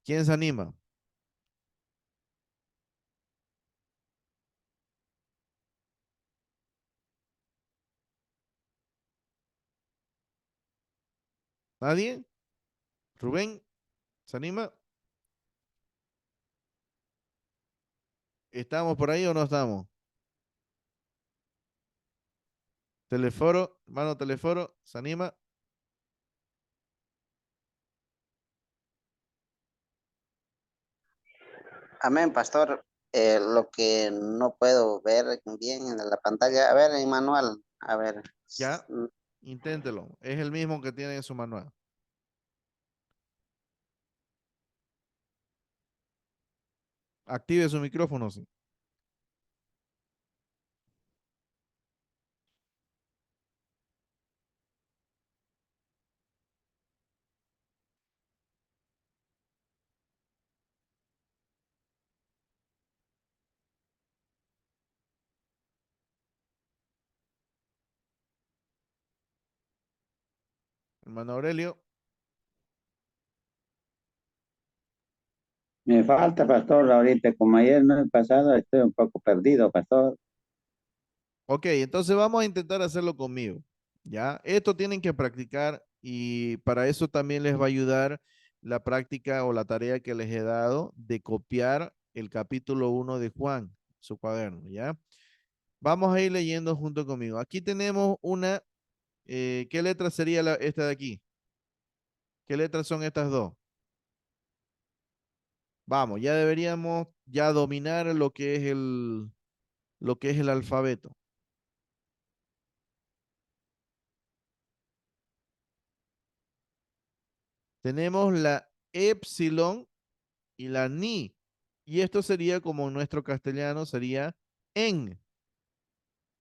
¿Quién se anima? ¿Nadie? ¿Rubén? ¿Se anima? ¿Estamos por ahí o no estamos? Teleforo, hermano Teleforo, ¿se anima? Amén, pastor. Lo que no puedo ver bien en la pantalla, a ver, en manual, a ver. Ya, inténtelo. Es el mismo que tiene en su manual. Active su micrófono, sí. Hermano Aurelio. Me falta, pastor, ahorita, como ayer no he pasado, estoy un poco perdido, pastor. Ok, entonces vamos a intentar hacerlo conmigo. Ya, esto tienen que practicar y para eso también les va a ayudar la práctica o la tarea que les he dado de copiar el capítulo 1 de Juan, su cuaderno, ¿ya? Vamos a ir leyendo junto conmigo. Aquí tenemos una, ¿qué letra sería esta de aquí? ¿Qué letras son estas dos? Vamos, ya deberíamos ya dominar lo que es el alfabeto. Tenemos la epsilon y la ni. Y esto sería como en nuestro castellano, sería en,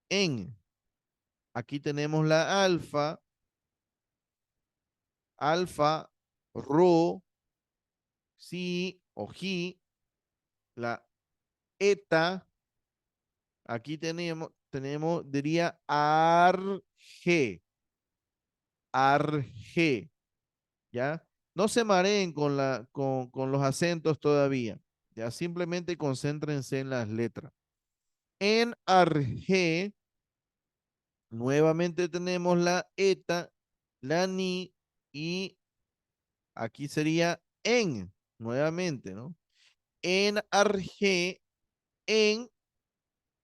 en. Aquí tenemos la alfa, alfa, rho, si o ji, la eta. Aquí diría arge, arge. ¿Ya? No se mareen con los acentos todavía, ya simplemente concéntrense en las letras. En arge, nuevamente tenemos la eta, la ni y aquí sería en, nuevamente, ¿no? En arge, en,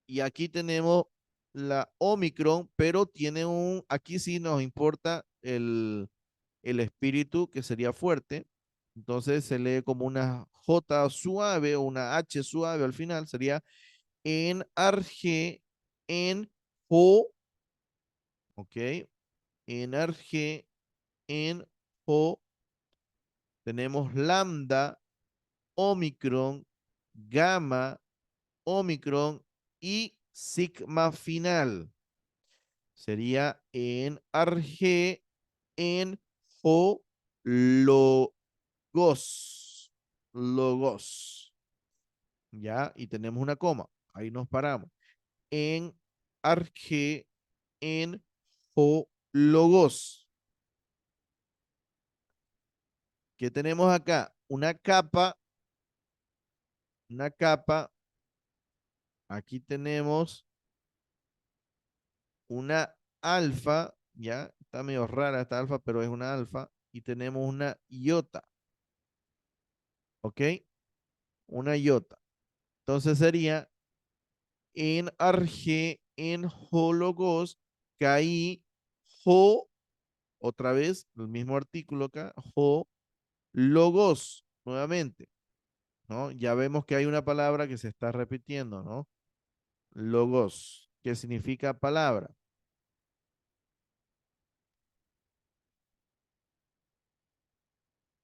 y aquí tenemos la omicron, pero tiene aquí sí nos importa el espíritu que sería fuerte. Entonces se lee como una J suave o una H suave al final. Sería en arge, en jo, ¿ok? En arge, en jo. Tenemos lambda, omicron, gamma, omicron y sigma final. Sería en arge, en o logos. Logos. ¿Ya? Y tenemos una coma. Ahí nos paramos. En arge, en o logos. ¿Qué tenemos acá? Una capa. Una capa. Aquí tenemos una alfa. Ya, está medio rara esta alfa, pero es una alfa. Y tenemos una iota. ¿Ok? Una iota. Entonces sería en arge, en hologos, caí, jo, otra vez, el mismo artículo acá, jo, logos, nuevamente, ¿no? Ya vemos que hay una palabra que se está repitiendo, ¿no? Logos, que significa palabra.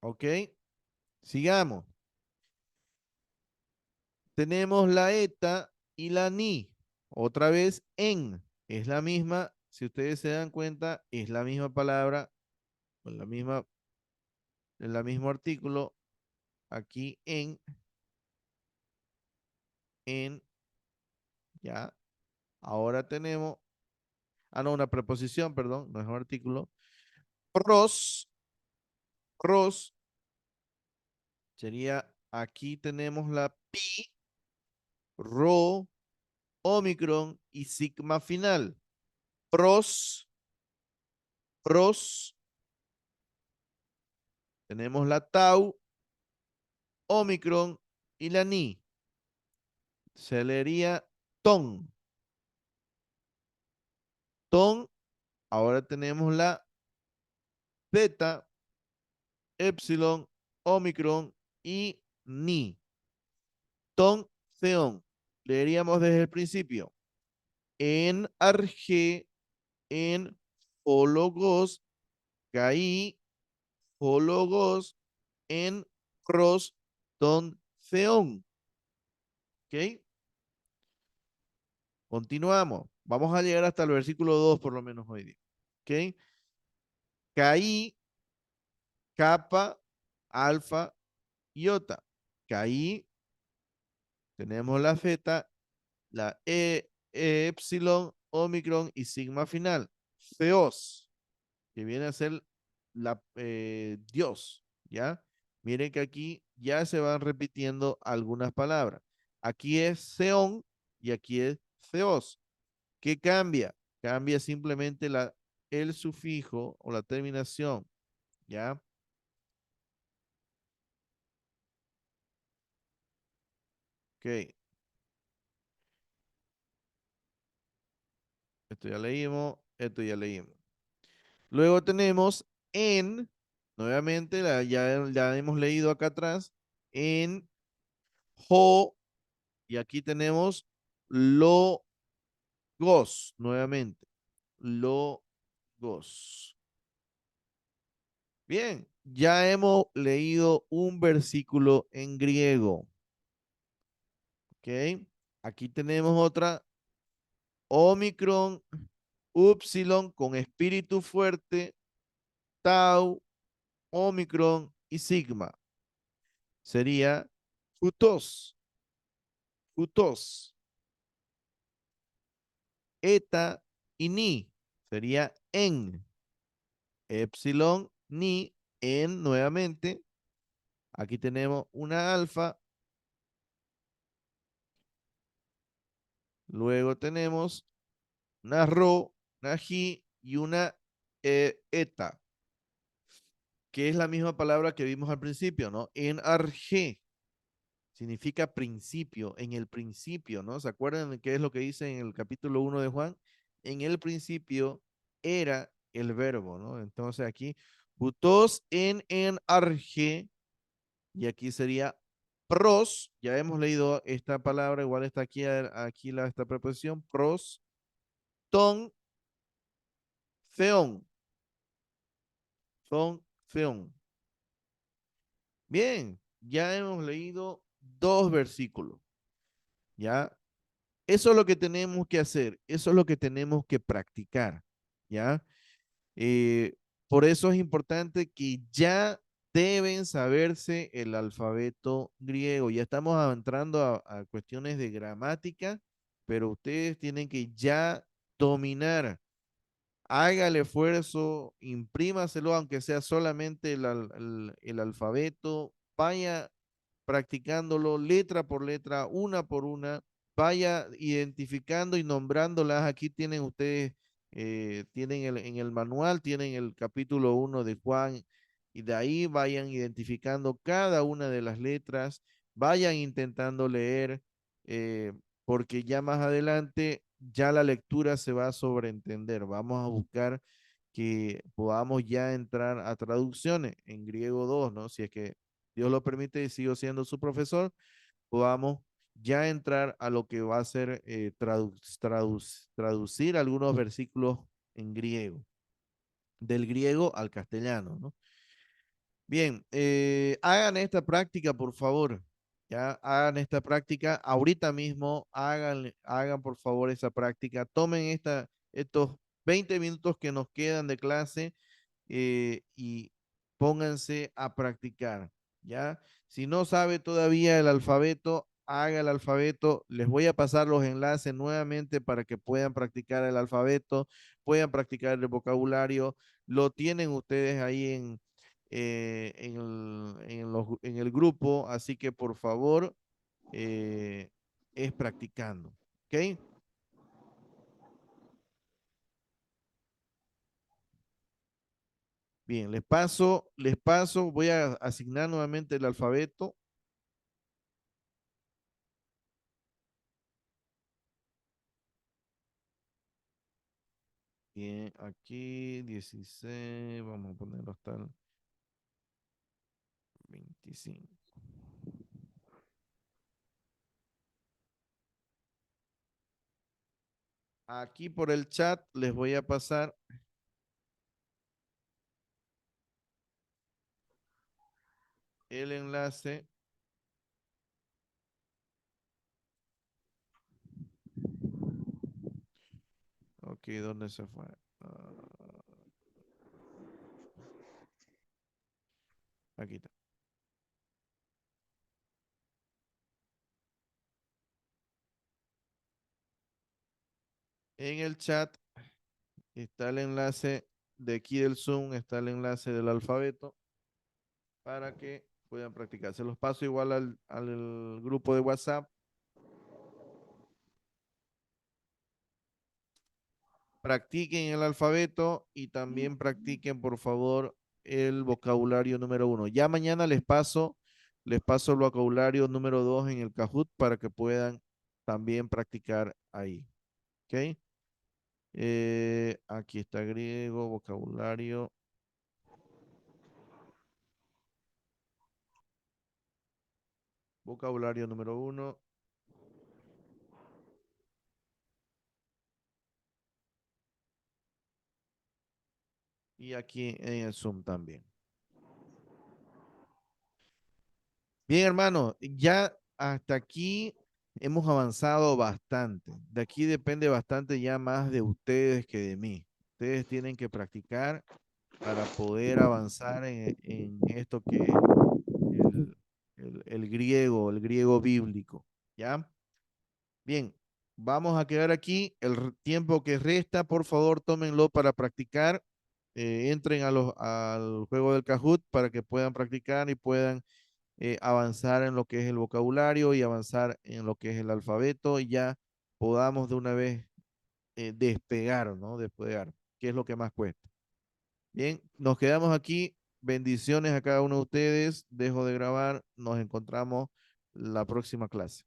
¿Ok? Sigamos. Tenemos la eta y la ni. Otra vez en. Es la misma, si ustedes se dan cuenta, es la misma palabra, con la misma, el mismo artículo, aquí en, ya. Ahora tenemos, no, una preposición, perdón, no es un artículo. Pros, pros, sería, aquí tenemos la pi, rho, omicron y sigma final. Pros, pros, tenemos la tau, omicron y la ni. Se leería ton. Ton, ahora tenemos la beta, epsilon, omicron y ni. Ton, theon. Leeríamos desde el principio. En arge, en hologos, caí, hologos, en cross, ton, theon. ¿Ok? Continuamos. Vamos a llegar hasta el versículo 2 por lo menos hoy día. ¿Ok? Caí, capa, alfa, iota. Caí, tenemos la zeta, la epsilon, omicron y sigma final. Feos, que viene a ser Dios, ¿ya? Miren que aquí ya se van repitiendo algunas palabras. Aquí es seón y aquí es theos. ¿Qué cambia? Cambia simplemente el sufijo o la terminación, ¿ya? Ok, esto ya leímos, esto ya leímos. Luego tenemos en, nuevamente, ya hemos leído acá atrás, en jo, y aquí tenemos logos, nuevamente, logos. Bien, ya hemos leído un versículo en griego, ¿ok? Aquí tenemos otra, omicron, upsilon con espíritu fuerte, tau, omicron y sigma. Sería futos, futos, eta y ni. Sería en, epsilon, ni, en nuevamente. Aquí tenemos una alfa. Luego tenemos una rho, una ji y una eta, que es la misma palabra que vimos al principio, ¿no? En arge significa principio, en el principio, ¿no? ¿Se acuerdan de qué es lo que dice en el capítulo 1 de Juan? En el principio era el verbo, ¿no? Entonces aquí, putos en arge, y aquí sería pros, ya hemos leído esta palabra, igual está aquí esta preposición, pros, ton, feón, son, feón. Bien, ya hemos leído dos versículos, ¿ya? Eso es lo que tenemos que hacer, eso es lo que tenemos que practicar, ¿ya? Eh, por eso es importante que ya deben saberse el alfabeto griego. Ya estamos entrando a cuestiones de gramática, pero ustedes tienen que ya dominar. Haga el esfuerzo, imprímaselo, aunque sea solamente el alfabeto, vaya practicándolo letra por letra, una por una, vaya identificando y nombrándolas. Aquí tienen ustedes, tienen en el manual, tienen el capítulo 1 de Juan, y de ahí vayan identificando cada una de las letras, vayan intentando leer, eh, porque ya más adelante ya la lectura se va a sobreentender. Vamos a buscar que podamos ya entrar a traducciones en griego 2, ¿no? Si es que Dios lo permite y sigo siendo su profesor, podamos ya entrar a lo que va a ser traducir algunos versículos en griego, del griego al castellano, ¿no? Bien, hagan esta práctica, por favor. Ya hagan esta práctica ahorita mismo, hagan por favor esa práctica, tomen estos 20 minutos que nos quedan de clase, y pónganse a practicar, ¿ya? Si no sabe todavía el alfabeto, haga el alfabeto. Les voy a pasar los enlaces nuevamente para que puedan practicar el alfabeto, puedan practicar el vocabulario. Lo tienen ustedes ahí en el grupo, así que por favor, eh, es practicando, ¿ok? Bien, voy a asignar nuevamente el alfabeto. Bien, aquí 16, vamos a ponerlo hasta el 25. Aquí por el chat les voy a pasar el enlace. Ok, ¿dónde se fue? Aquí está. En el chat está el enlace de aquí del Zoom, está el enlace del alfabeto para que puedan practicar. Se los paso igual al grupo de WhatsApp. Practiquen el alfabeto y también practiquen, por favor, el vocabulario número 1. Ya mañana les paso el vocabulario número 2 en el Kahoot para que puedan también practicar ahí. ¿Ok? Aquí está griego, vocabulario número 1. Y aquí en el Zoom también. Bien, hermano, ya hasta aquí hemos avanzado bastante. De aquí depende bastante ya más de ustedes que de mí. Ustedes tienen que practicar para poder avanzar en esto que es el griego bíblico. ¿Ya? Bien, vamos a quedar aquí. El tiempo que resta, por favor, tómenlo para practicar. Entren al juego del Kahoot para que puedan practicar y puedan avanzar en lo que es el vocabulario y avanzar en lo que es el alfabeto, y ya podamos de una vez despegar, ¿no? Despegar, que es lo que más cuesta. Bien, nos quedamos aquí. Bendiciones a cada uno de ustedes. Dejo de grabar. Nos encontramos la próxima clase.